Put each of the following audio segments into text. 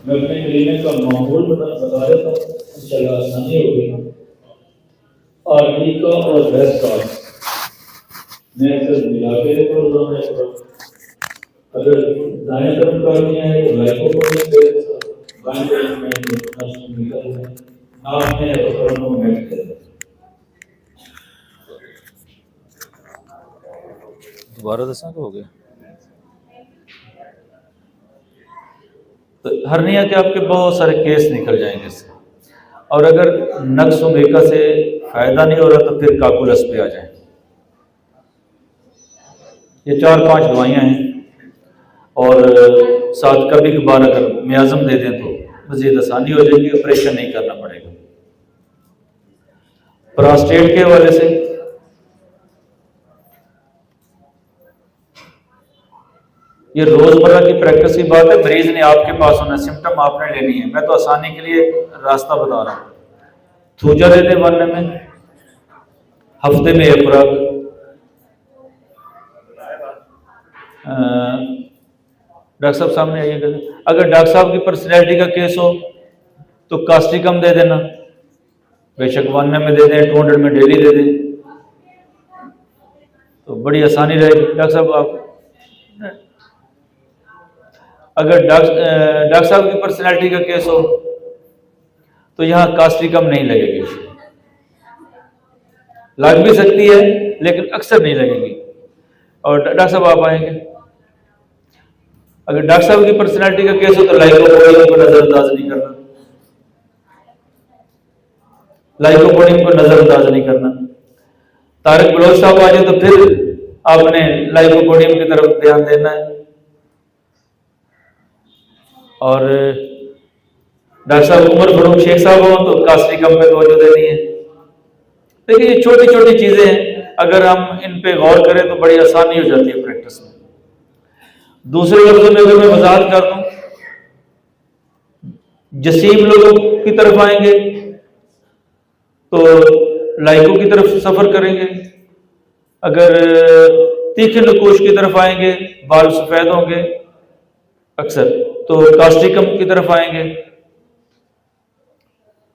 मैं अपने क्लिनिक का माहौल बता देता हूँ, इंशाल्लाह आसानी होगी। आर्मी का और भैंस का मैं सब मिला के देता हूँ। अगर दाएं तरफ करनी है तो लाइकोपोडियम बाएं तरफ में आपने मेट करें। दोबारा दसा हो गया। तो हर्निया के आपके बहुत सारे केस निकल जाएंगे इससे, और अगर नक्स उमेका से फायदा नहीं हो रहा तो फिर काकुलस पे आ जाए। ये 4-5 दवाइयाँ हैं, और साथ कभी कभार अगर मियाज़म दे दें तो मज़ीद आसानी हो जाएगी, ऑपरेशन नहीं करना पड़ेगा। प्रोस्टेट के हवाले से ये रोजमर्रा की प्रैक्टिस की बात है। मरीज ने आपके पास होना, सिम्टम आपने लेनी है। मैं तो आसानी के लिए रास्ता बता रहा हूँ। थूजा दे दें 1 में, हफ्ते में 1 खुराक। डॉक्टर साहब सामने आइएगा। अगर डॉक्टर साहब की पर्सनैलिटी का केस हो तो कास्टिकम दे देना, बेशक 1 में दे दें, 200 में डेली दे दें, तो बड़ी आसानी रहेगी। डॉक्टर साहब आप अगर डॉक्टर साहब की पर्सनैलिटी का केस हो तो यहाँ कास्टिकम नहीं लगेगी, लग भी सकती है लेकिन अक्सर नहीं लगेगी। और डॉक्टर साहब आप आएंगे, अगर डॉक्टर साहब की पर्सनैलिटी का केस हो तो लाइकोपोडियम को नजरअंदाज नहीं करना, लाइकोपोडियम को नजरअंदाज नहीं करना। तारिक बलोच साहब आ जाए तो फिर आपने लाइकोपोडियम की तरफ ध्यान देना है। और डॉक्टर साहब उमर फरूक शेख साहब हो तो कास्टिकम पे तवज्जो देनी है। देखिए ये छोटी छोटी चीजें हैं, अगर हम इन पे गौर करें तो बड़ी आसानी हो जाती है प्रैक्टिस में। दूसरे लफ्जों में अगर मैं वजाहत कर दूं, जसीम लोगों की तरफ आएंगे तो लाइकों की तरफ सफर करेंगे, अगर तीखे नकोश की तरफ आएंगे बाल सफेद होंगे अक्सर, तो कास्टिकम की तरफ आएंगे।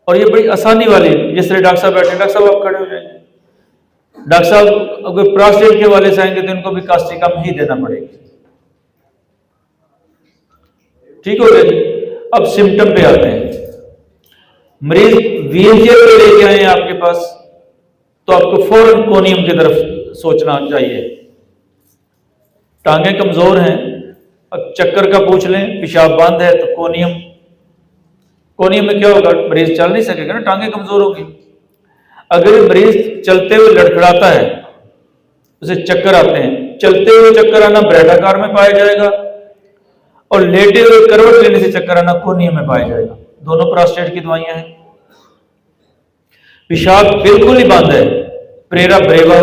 और ये बड़ी आसानी वाली, जिस तरह डॉक्टर साहब बैठे, डॉक्टर साहब आप खड़े हो जाएंगे। डॉक्टर साहब अगर प्रोस्टेट के वाले से आएंगे तो इनको भी कास्टिकम ही देना पड़ेगी। ठीक हो गया जी। अब सिम्टम पे आते हैं। मरीज व्हीलचेयर पे लेके आए हैं आपके पास तो आपको फौरन कोनियम की तरफ सोचना चाहिए। टांगे कमजोर हैं, अब चक्कर का पूछ लें, पेशाब बंद है तो कोनियम। कोनियम में क्या होगा, मरीज चल नहीं सकेगा ना, टांगे कमजोर होगी। अगर मरीज चलते हुए लड़खड़ाता है, उसे चक्कर आते हैं, चलते हुए चक्कर आना ब्रैडाकार में पाया जाएगा और लेटे हुए करवट लेने से चक्कर आना कोनियम में पाया जाएगा। दोनों प्रोस्टेट की दवाइयां हैं। पेशाब बिल्कुल ही बंद है, प्रेरा ब्रेवा।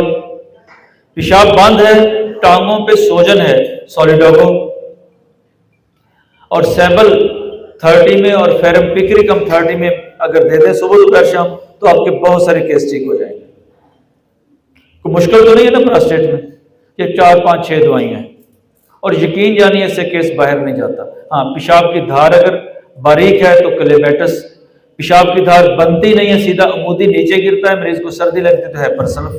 पेशाब बंद है, टांगों पे सोजन है, सॉलिडोगो। और सेबल 30 में और फेरम पिक्रिकम 30 में अगर दे दें सुबह दोपहर शाम तो आपके बहुत सारे केस ठीक हो जाएंगे। कोई मुश्किल तो नहीं है ना प्रोस्टेट में। ये 4, 5, 6 दवाइयां हैं और यकीन जानिए इससे केस बाहर नहीं जाता। हाँ, पेशाब की धार अगर बारीक है तो क्लेमेटस, पेशाब की धार बनती नहीं है, सीधा अमूदी नीचे गिरता है, मरीज को सर्दी लगती तो हैपरसल्फ।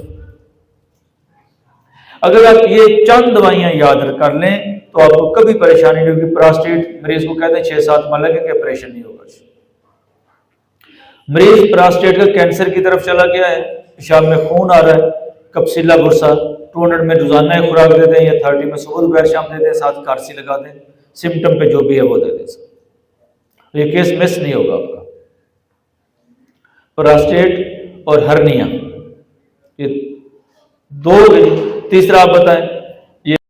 अगर आप ये चंद दवाइयां याद कर लें तो आपको कभी परेशानी नहीं होगी। प्रोस्टेट मरीज को कहते हैं 6-7 माह लगेंगे, ऑपरेशन नहीं होगा। मरीज प्रोस्टेट का कैंसर की तरफ चला गया है, पेशाब में खून आ रहा है, कप्सिला बुरसा 200 में रोजाना खुराक दे दें या 30 में सुबह दोपहर शाम दे दें, साथ कारसी लगा दें, सिम्टम पे जो भी है वो दे दें। ये केस मिस नहीं होगा आपका। प्रोस्टेट और हर्निया ये 2। तीसरा आप बताएं।